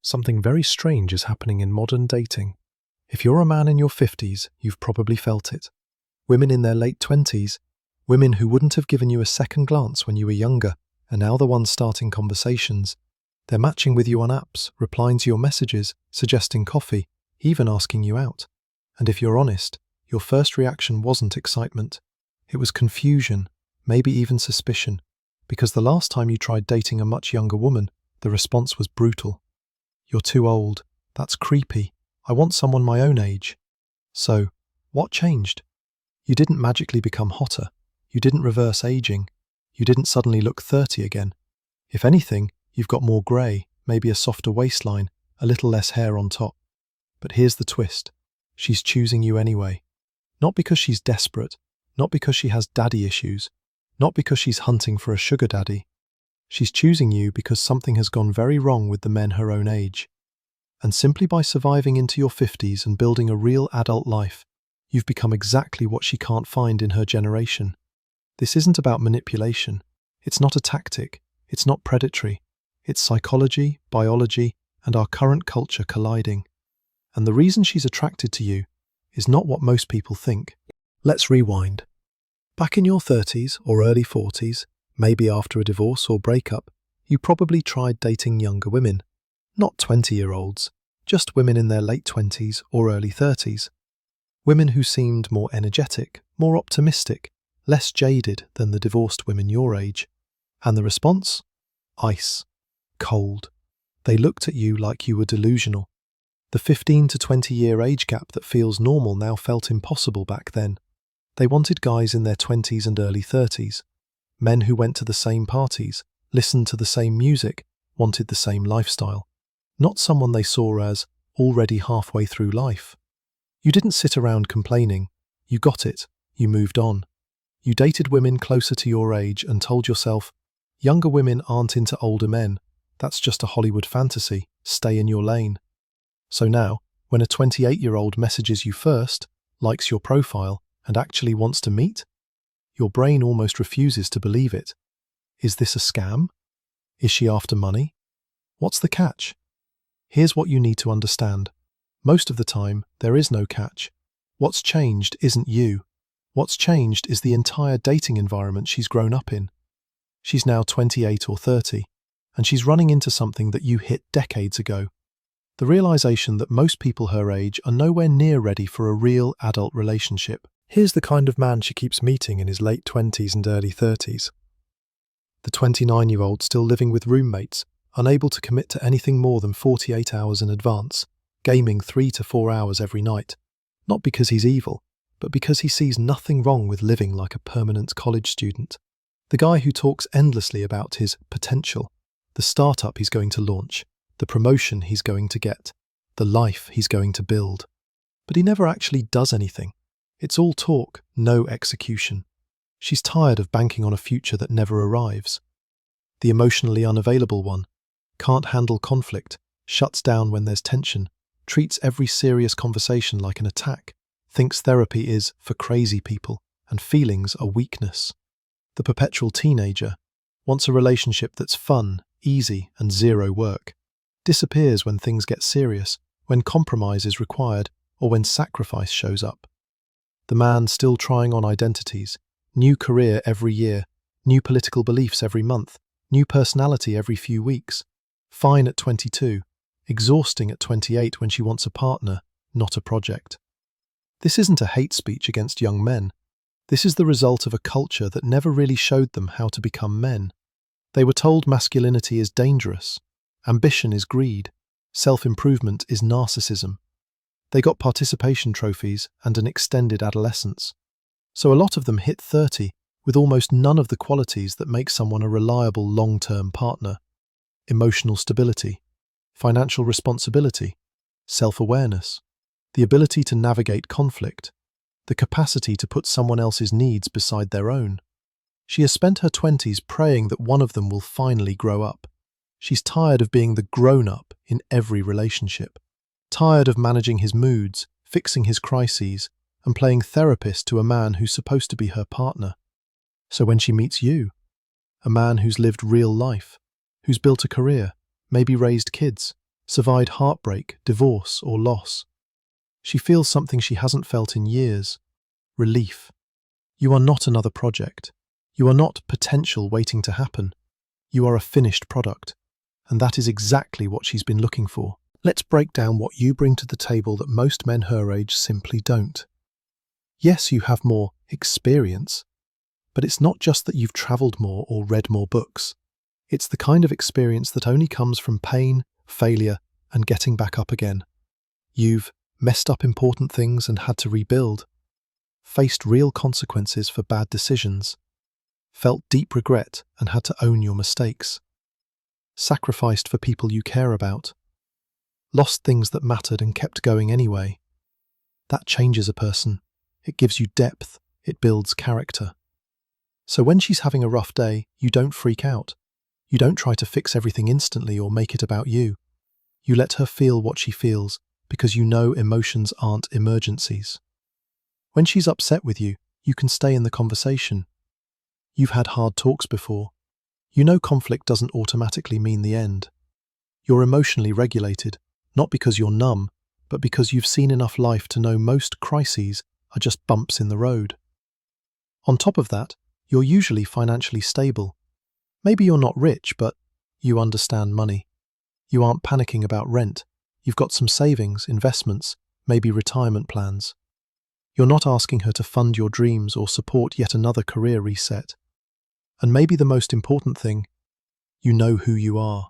something very strange is happening in modern dating. If you're a man in your 50s, you've probably felt it. Women in their late 20s, women who wouldn't have given you a second glance when you were younger, are now the ones starting conversations. They're matching with you on apps, replying to your messages, suggesting coffee, even asking you out. And if you're honest, your first reaction wasn't excitement. It was confusion, maybe even suspicion, because the last time you tried dating a much younger woman, the response was brutal. You're too old. That's creepy. I want someone my own age. So, what changed? You didn't magically become hotter. You didn't reverse aging. You didn't suddenly look 30 again. If anything, you've got more grey, maybe a softer waistline, a little less hair on top. But here's the twist. She's choosing you anyway. Not because she's desperate, not because she has daddy issues, not because she's hunting for a sugar daddy. She's choosing you because something has gone very wrong with the men her own age. And simply by surviving into your 50s and building a real adult life, you've become exactly what she can't find in her generation. This isn't about manipulation. It's not a tactic. It's not predatory. It's psychology, biology, and our current culture colliding. And the reason she's attracted to you is not what most people think. Let's rewind. Back in your 30s or early 40s, maybe after a divorce or breakup, you probably tried dating younger women. Not 20-year-olds, just women in their late 20s or early 30s. Women who seemed more energetic, more optimistic, less jaded than the divorced women your age. And the response? Ice. Cold. They looked at you like you were delusional. The 15 to 20-year age gap that feels normal now felt impossible back then. They wanted guys in their 20s and early 30s. Men who went to the same parties, listened to the same music, wanted the same lifestyle. Not someone they saw as already halfway through life. You didn't sit around complaining. You got it. You moved on. You dated women closer to your age and told yourself, younger women aren't into older men. That's just a Hollywood fantasy. Stay in your lane. So now, when a 28-year-old messages you first, likes your profile, and actually wants to meet, your brain almost refuses to believe it. Is this a scam? Is she after money? What's the catch? Here's what you need to understand. Most of the time, there is no catch. What's changed isn't you. What's changed is the entire dating environment she's grown up in. She's now 28 or 30, and she's running into something that you hit decades ago. The realization that most people her age are nowhere near ready for a real adult relationship. Here's the kind of man she keeps meeting in his late 20s and early 30s. The 29-year-old still living with roommates, unable to commit to anything more than 48 hours in advance, gaming 3 to 4 hours every night. Not because he's evil, but because he sees nothing wrong with living like a permanent college student. The guy who talks endlessly about his potential, the startup he's going to launch, the promotion he's going to get, the life he's going to build. But he never actually does anything. It's all talk, no execution. She's tired of banking on a future that never arrives. The emotionally unavailable one can't handle conflict, shuts down when there's tension, treats every serious conversation like an attack, thinks therapy is for crazy people, and feelings are weakness. The perpetual teenager wants a relationship that's fun, easy, and zero work. Disappears when things get serious, when compromise is required, or when sacrifice shows up. The man still trying on identities, new career every year, new political beliefs every month, new personality every few weeks. Fine at 22, exhausting at 28 when she wants a partner, not a project. This isn't a hate speech against young men. This is the result of a culture that never really showed them how to become men. They were told masculinity is dangerous, ambition is greed, self-improvement is narcissism. They got participation trophies and an extended adolescence. So a lot of them hit 30 with almost none of the qualities that make someone a reliable long-term partner. Emotional stability, financial responsibility, self-awareness, the ability to navigate conflict, the capacity to put someone else's needs beside their own. She has spent her 20s praying that one of them will finally grow up. She's tired of being the grown-up in every relationship, tired of managing his moods, fixing his crises, and playing therapist to a man who's supposed to be her partner. So when she meets you, a man who's lived real life, who's built a career, maybe raised kids, survived heartbreak, divorce, or loss. She feels something she hasn't felt in years: relief. You are not another project. You are not potential waiting to happen. You are a finished product. And that is exactly what she's been looking for. Let's break down what you bring to the table that most men her age simply don't. Yes, you have more experience, but it's not just that you've travelled more or read more books. It's the kind of experience that only comes from pain, failure, and getting back up again. You've messed up important things and had to rebuild, faced real consequences for bad decisions, felt deep regret and had to own your mistakes, sacrificed for people you care about, lost things that mattered and kept going anyway. That changes a person. It gives you depth. It builds character. So when she's having a rough day, you don't freak out. You don't try to fix everything instantly or make it about you. You let her feel what she feels because you know emotions aren't emergencies. When she's upset with you, you can stay in the conversation. You've had hard talks before. You know conflict doesn't automatically mean the end. You're emotionally regulated, not because you're numb, but because you've seen enough life to know most crises are just bumps in the road. On top of that, you're usually financially stable. Maybe you're not rich, but you understand money. You aren't panicking about rent. You've got some savings, investments, maybe retirement plans. You're not asking her to fund your dreams or support yet another career reset. And maybe the most important thing, you know who you are.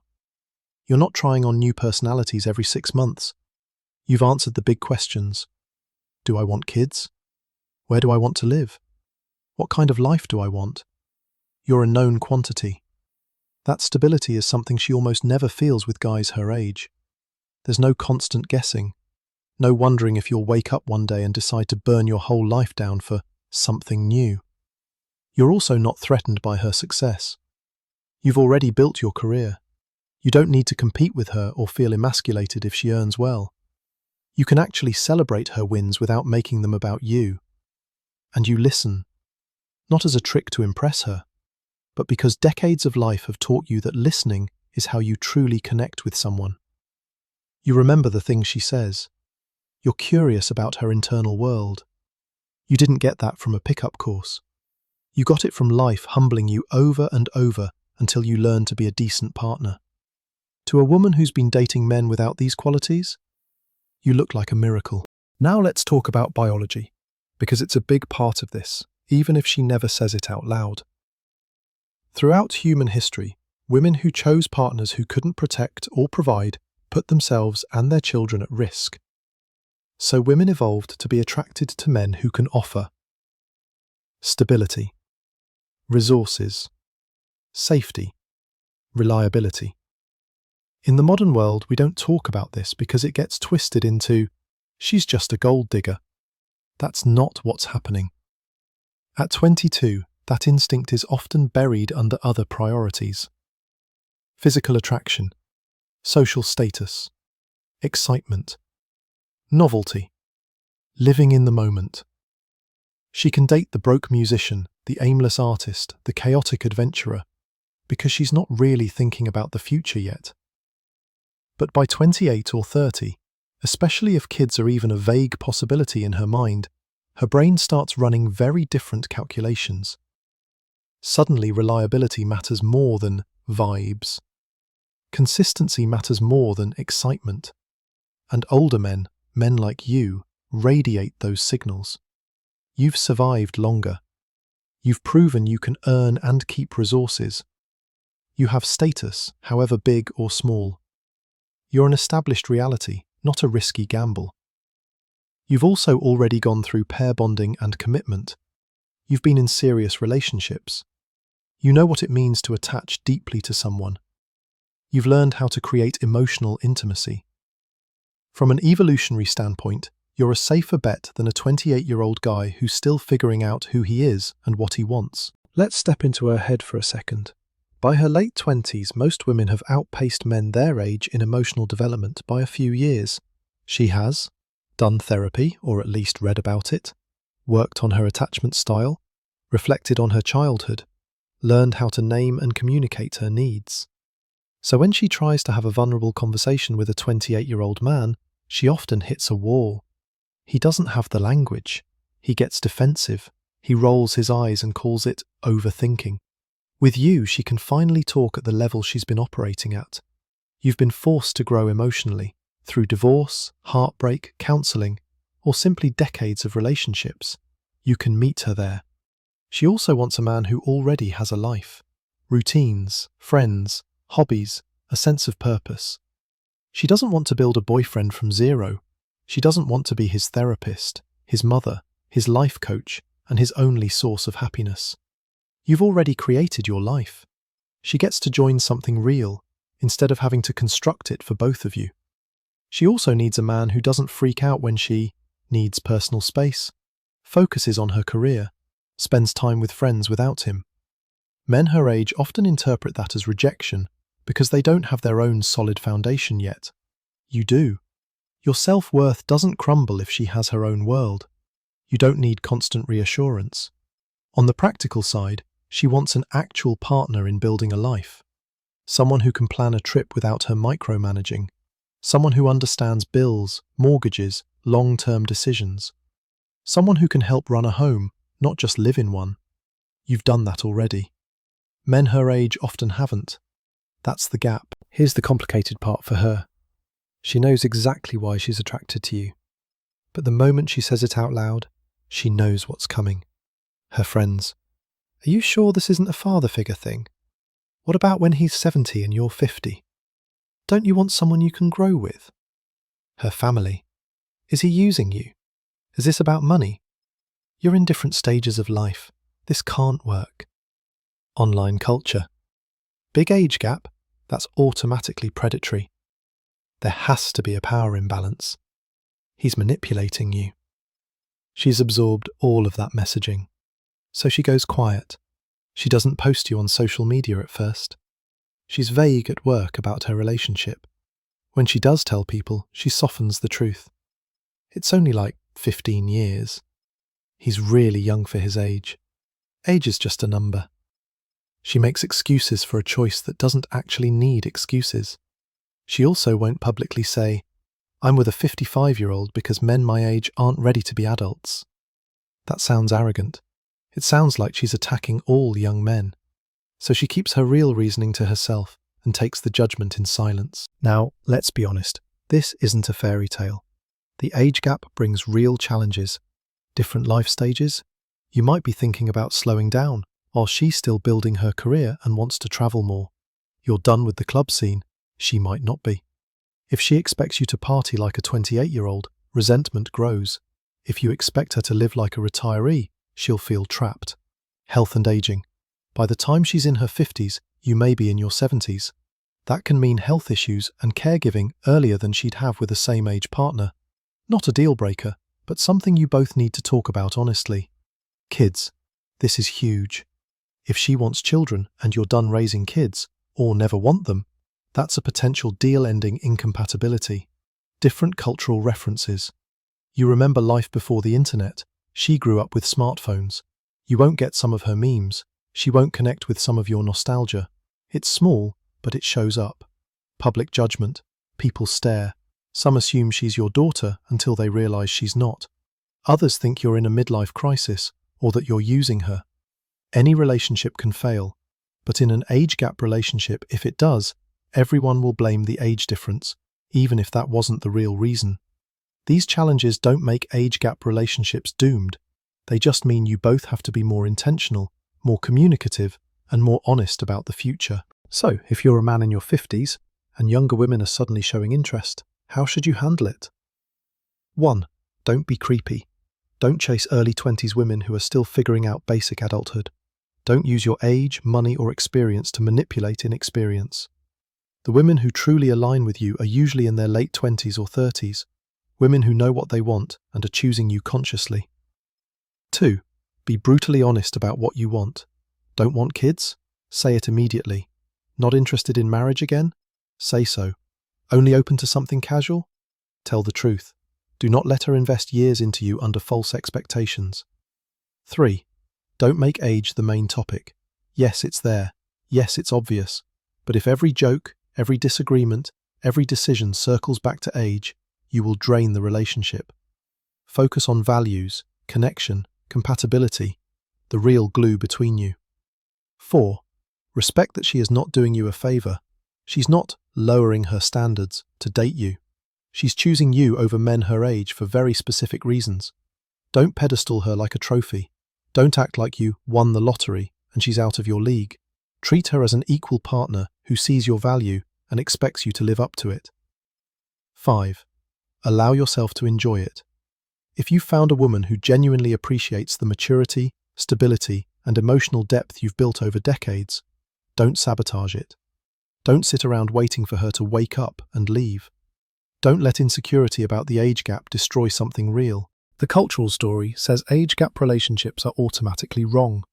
You're not trying on new personalities every 6 months. You've answered the big questions. Do I want kids? Where do I want to live? What kind of life do I want? You're a known quantity. That stability is something she almost never feels with guys her age. There's no constant guessing, no wondering if you'll wake up one day and decide to burn your whole life down for something new. You're also not threatened by her success. You've already built your career. You don't need to compete with her or feel emasculated if she earns well. You can actually celebrate her wins without making them about you. And you listen, not as a trick to impress her, but because decades of life have taught you that listening is how you truly connect with someone. You remember the things she says. You're curious about her internal world. You didn't get that from a pickup course. You got it from life humbling you over and over until you learned to be a decent partner. To a woman who's been dating men without these qualities, you look like a miracle. Now let's talk about biology, because it's a big part of this, even if she never says it out loud. Throughout human history, women who chose partners who couldn't protect or provide put themselves and their children at risk. So women evolved to be attracted to men who can offer stability, resources, safety, reliability. In the modern world, we don't talk about this because it gets twisted into, she's just a gold digger. That's not what's happening. At 22, that instinct is often buried under other priorities. Physical attraction, social status, excitement, novelty, living in the moment. She can date the broke musician, the aimless artist, the chaotic adventurer, because she's not really thinking about the future yet. But by 28 or 30, especially if kids are even a vague possibility in her mind, her brain starts running very different calculations. Suddenly, reliability matters more than vibes. Consistency matters more than excitement. And older men, men like you, radiate those signals. You've survived longer. You've proven you can earn and keep resources. You have status, however big or small. You're an established reality, not a risky gamble. You've also already gone through pair bonding and commitment. You've been in serious relationships. You know what it means to attach deeply to someone. You've learned how to create emotional intimacy. From an evolutionary standpoint, you're a safer bet than a 28-year-old guy who's still figuring out who he is and what he wants. Let's step into her head for a second. By her late 20s, most women have outpaced men their age in emotional development by a few years. She has done therapy, or at least read about it, worked on her attachment style, reflected on her childhood, learned how to name and communicate her needs. So when she tries to have a vulnerable conversation with a 28-year-old man, she often hits a wall. He doesn't have the language. He gets defensive. He rolls his eyes and calls it overthinking. With you, she can finally talk at the level she's been operating at. You've been forced to grow emotionally through divorce, heartbreak, counselling, or simply decades of relationships. You can meet her there. She also wants a man who already has a life, routines, friends, hobbies, a sense of purpose. She doesn't want to build a boyfriend from zero. She doesn't want to be his therapist, his mother, his life coach, and his only source of happiness. You've already created your life. She gets to join something real, instead of having to construct it for both of you. She also needs a man who doesn't freak out when she needs personal space, focuses on her career, spends time with friends without him. Men her age often interpret that as rejection because they don't have their own solid foundation yet. You do. Your self-worth doesn't crumble if she has her own world. You don't need constant reassurance. On the practical side, she wants an actual partner in building a life. Someone who can plan a trip without her micromanaging. Someone who understands bills, mortgages, long-term decisions. Someone who can help run a home, not just live in one. You've done that already. Men her age often haven't. That's the gap. Here's the complicated part for her. She knows exactly why she's attracted to you. But the moment she says it out loud, she knows what's coming. Her friends. Are you sure this isn't a father figure thing? What about when he's 70 and you're 50? Don't you want someone you can grow with? Her family. Is he using you? Is this about money? You're in different stages of life. This can't work. Online culture. Big age gap, that's automatically predatory. There has to be a power imbalance. He's manipulating you. She's absorbed all of that messaging. So she goes quiet. She doesn't post you on social media at first. She's vague at work about her relationship. When she does tell people, she softens the truth. It's only like 15 years. He's really young for his age. Age is just a number. She makes excuses for a choice that doesn't actually need excuses. She also won't publicly say, "I'm with a 55-year-old because men my age aren't ready to be adults." That sounds arrogant. It sounds like she's attacking all young men. So she keeps her real reasoning to herself and takes the judgment in silence. Now, let's be honest, this isn't a fairy tale. The age gap brings real challenges. Different life stages. You might be thinking about slowing down, while she's still building her career and wants to travel more. You're done with the club scene. She might not be. If she expects you to party like a 28-year-old, resentment grows. If you expect her to live like a retiree, she'll feel trapped. Health and aging. By the time she's in her 50s, you may be in your 70s. That can mean health issues and caregiving earlier than she'd have with a same-age partner. Not a deal breaker, but something you both need to talk about honestly. Kids. This is huge. If she wants children and you're done raising kids, or never want them, that's a potential deal-ending incompatibility. Different cultural references. You remember life before the internet. She grew up with smartphones. You won't get some of her memes. She won't connect with some of your nostalgia. It's small, but it shows up. Public judgment. People stare. Some assume she's your daughter until they realize she's not. Others think you're in a midlife crisis or that you're using her. Any relationship can fail, but in an age gap relationship, if it does, everyone will blame the age difference, even if that wasn't the real reason. These challenges don't make age gap relationships doomed. They just mean you both have to be more intentional, more communicative, and more honest about the future. So, if you're a man in your 50s and younger women are suddenly showing interest, how should you handle it? 1. Don't be creepy. Don't chase early 20s women who are still figuring out basic adulthood. Don't use your age, money, or experience to manipulate inexperience. The women who truly align with you are usually in their late 20s or 30s, women who know what they want and are choosing you consciously. 2. Be brutally honest about what you want. Don't want kids? Say it immediately. Not interested in marriage again? Say so. Only open to something casual? Tell the truth. Do not let her invest years into you under false expectations. 3. Don't make age the main topic. Yes, it's there. Yes, it's obvious. But if every joke, every disagreement, every decision circles back to age, you will drain the relationship. Focus on values, connection, compatibility, the real glue between you. 4. Respect that she is not doing you a favor. She's not lowering her standards to date you. She's choosing you over men her age for very specific reasons. Don't pedestal her like a trophy. Don't act like you won the lottery and she's out of your league. Treat her as an equal partner who sees your value and expects you to live up to it. 5. Allow yourself to enjoy it. If you found a woman who genuinely appreciates the maturity, stability, and emotional depth you've built over decades, don't sabotage it. Don't sit around waiting for her to wake up and leave. Don't let insecurity about the age gap destroy something real. The cultural story says age gap relationships are automatically wrong.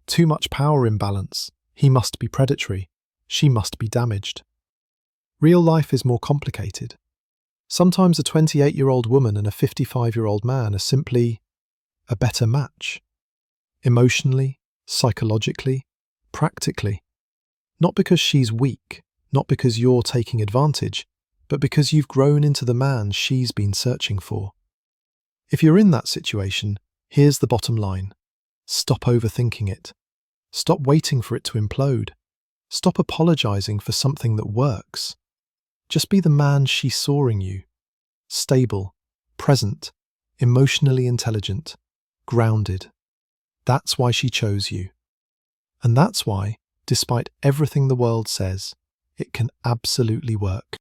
Too much power imbalance. He must be predatory. She must be damaged. Real life is more complicated. Sometimes a 28-year-old woman and a 55-year-old man are simply a better match. Emotionally, psychologically, practically. Not because she's weak, not because you're taking advantage, but because you've grown into the man she's been searching for. If you're in that situation, here's the bottom line. Stop overthinking it. Stop waiting for it to implode. Stop apologizing for something that works. Just be the man she saw in you. Stable, present, emotionally intelligent, grounded. That's why she chose you. And that's why, despite everything the world says, it can absolutely work.